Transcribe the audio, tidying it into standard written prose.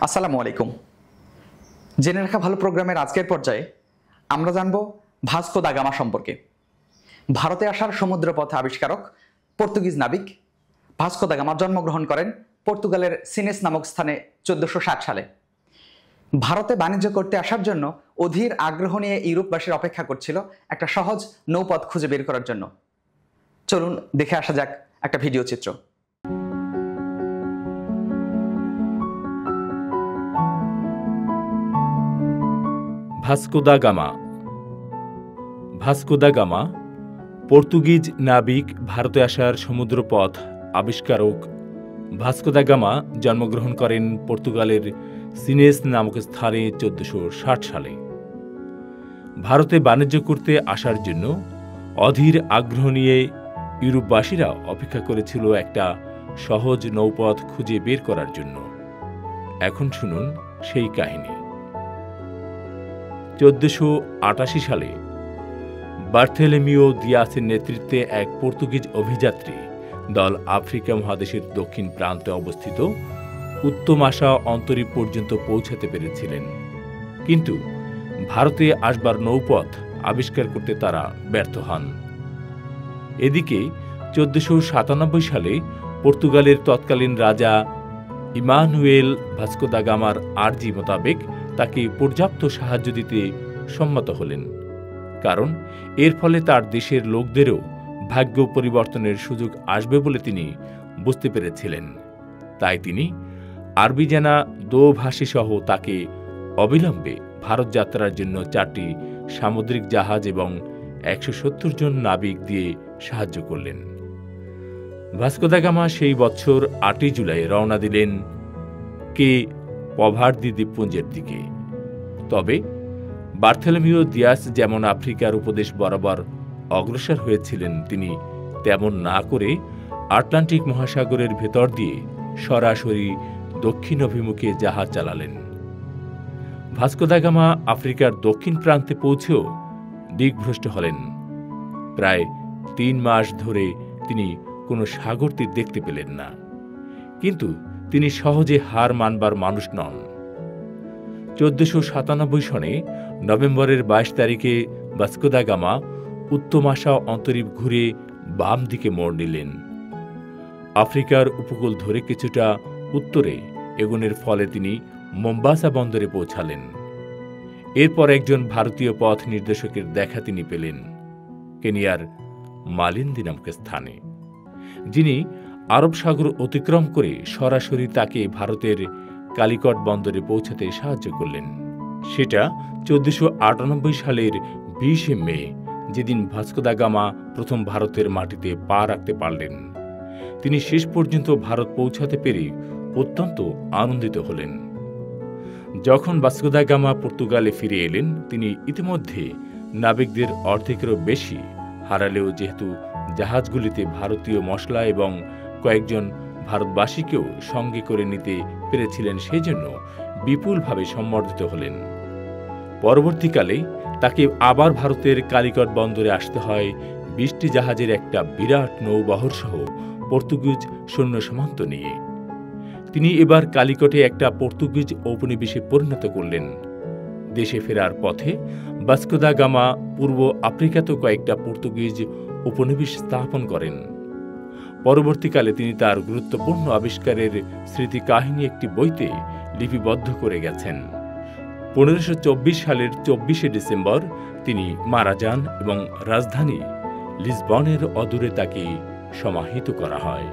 আসসালামু আলাইকুম। জেনে রাখা ভালো প্রোগ্রামের আজকের পর্যায়ে আমরা জানব ভাস্কো দা গামা সম্পর্কে। ভারতে আসার সমুদ্রপথ আবিষ্কারক পর্তুগিজ নাবিক ভাস্কো দা গামা জন্মগ্রহণ করেন পর্তুগালের সিনেস নামক স্থানে 1460 সালে। ভারতে বাণিজ্য করতে আসার জন্য অধীর আগ্রহ নিয়ে ইউরোপবাসীর অপেক্ষা করছিল একটা সহজ নৌপথ খুঁজে বের করার জন্য। চলুন দেখে আসা যাক একটা ভিডিও চিত্র। Vasco da Gama. Vasco da Gama Portuguese নাবিক, ভারতে আসার সমুদ্রপথ আবিষ্কারক। ভাস্কো দা গামা জন্মগ্রহণ করেন পর্তুগালের সিনেস নামক স্থানে 1460 সালে। ভারতে বাণিজ্য করতে আসার জন্য অধীর আগ্রহ নিয়ে ইউরোপবাসীরা অপেক্ষা করেছিল একটা সহজ নৌপথ খুঁজে বের করার জন্য। এখন শুনুন সেই কাহিনী। 1488 সালে বার্থেলেমিও দিয়াসের নেতৃত্বে এক পর্তুগিজ অভিযাত্রী দল আফ্রিকা মহাদেশের দক্ষিণ প্রান্তে অবস্থিত উত্তমাশা অন্তরীপ পর্যন্ত পৌঁছাতে পেরেছিলেন, কিন্তু ভারতে আসবার নৌপথ আবিষ্কার করতে তারা ব্যর্থ হন। এদিকে 1497 সালে পর্তুগালের তৎকালীন রাজা ইমানুয়েল ভাস্কো দা গামার আর্জি মোতাবেক তাকে পর্যাপ্ত সাহায্য দিতে সম্মত হলেন, কারণ এর ফলে তার দেশের লোকদেরও ভাগ্য পরিবর্তনের সুযোগ আসবে বলে তিনি বুঝতে পেরেছিলেন। তাই তিনি আরবি জানা দোভাষী সহ তাকে অবিলম্বে ভারত যাত্রার জন্য 4টি সামুদ্রিক জাহাজ এবং 170 জন নাবিক দিয়ে সাহায্য করলেন। ভাস্কো দা গামা সেই বছর 8 জুলাই রওনা দিলেন কে পভার্দি দ্বীপপুঞ্জের দিকে। তবে বার্থেলেমিও দিয়াস যেমন আফ্রিকার উপদেশ বরাবর অগ্রসর হয়েছিলেন, তিনি তেমন না করে আটলান্টিক মহাসাগরের ভেতর দিয়ে সরাসরি দক্ষিণ অভিমুখে জাহাজ চালালেন। ভাস্কো দা গামা আফ্রিকার দক্ষিণ প্রান্তে পৌঁছেও দিকভ্রষ্ট হলেন। প্রায় 3 মাস ধরে তিনি কোনো সাগর তীর দেখতে পেলেন না, কিন্তু তিনি সহজে হার মানবার মানুষ নন। 1497 সনে নভেম্বরের 22 তারিখে ভাস্কো দা গামা উত্তমাশা অন্তরীপ ঘুরে বাম দিকে মোড় নিলেন। আফ্রিকার উপকূল ধরে কিছুটা উত্তরে এগোনের ফলে তিনি মোম্বাসা বন্দরে পৌঁছালেন। এরপর একজন ভারতীয় পথ নির্দেশকের দেখা তিনি পেলেন কেনিয়ার মালিন্দি নামক স্থানে, যিনি আরব সাগর অতিক্রম করে সরাসরি তাকে ভারতের কালিকট বন্দরে পৌঁছাতে সাহায্য করলেন। সেটা 1498 সালের 20 মে, যেদিন ভাস্কো দা গামা প্রথম ভারতের মাটিতে পা রাখতে পারলেন। তিনি শেষ পর্যন্ত ভারত পৌঁছাতে পেরে অত্যন্ত আনন্দিত হলেন। যখন ভাস্কো দা গামা পর্তুগালে ফিরে এলেন, তিনি ইতিমধ্যে নাবিকদের অর্ধেকেরও বেশি হারালেও যেহেতু জাহাজগুলিতে ভারতীয় মশলা এবং কয়েকজন ভারতবাসীকেও সঙ্গে করে নিতে পেরেছিলেন, সেজন্য বিপুলভাবে সম্বর্ধিত হলেন। পরবর্তীকালে তাকে আবার ভারতের কালিকট বন্দরে আসতে হয় 20টি জাহাজের একটা বিরাট নৌবহর সহ পর্তুগিজ সৈন্য সামন্ত নিয়ে। তিনি এবার কালিকটে একটা পর্তুগিজ ঔপনিবেশে পরিণত করলেন। দেশে ফেরার পথে ভাস্কো দা গামা পূর্ব আফ্রিকাতে কয়েকটা পর্তুগিজ উপনিবেশ স্থাপন করেন। পরবর্তীকালে তিনি তার গুরুত্বপূর্ণ আবিষ্কারের স্মৃতি কাহিনী একটি বইতে লিপিবদ্ধ করে গেছেন। 1524 সালের 24 ডিসেম্বর তিনি মারা যান এবং রাজধানী লিসবনের অদূরে তাকে সমাহিত করা হয়।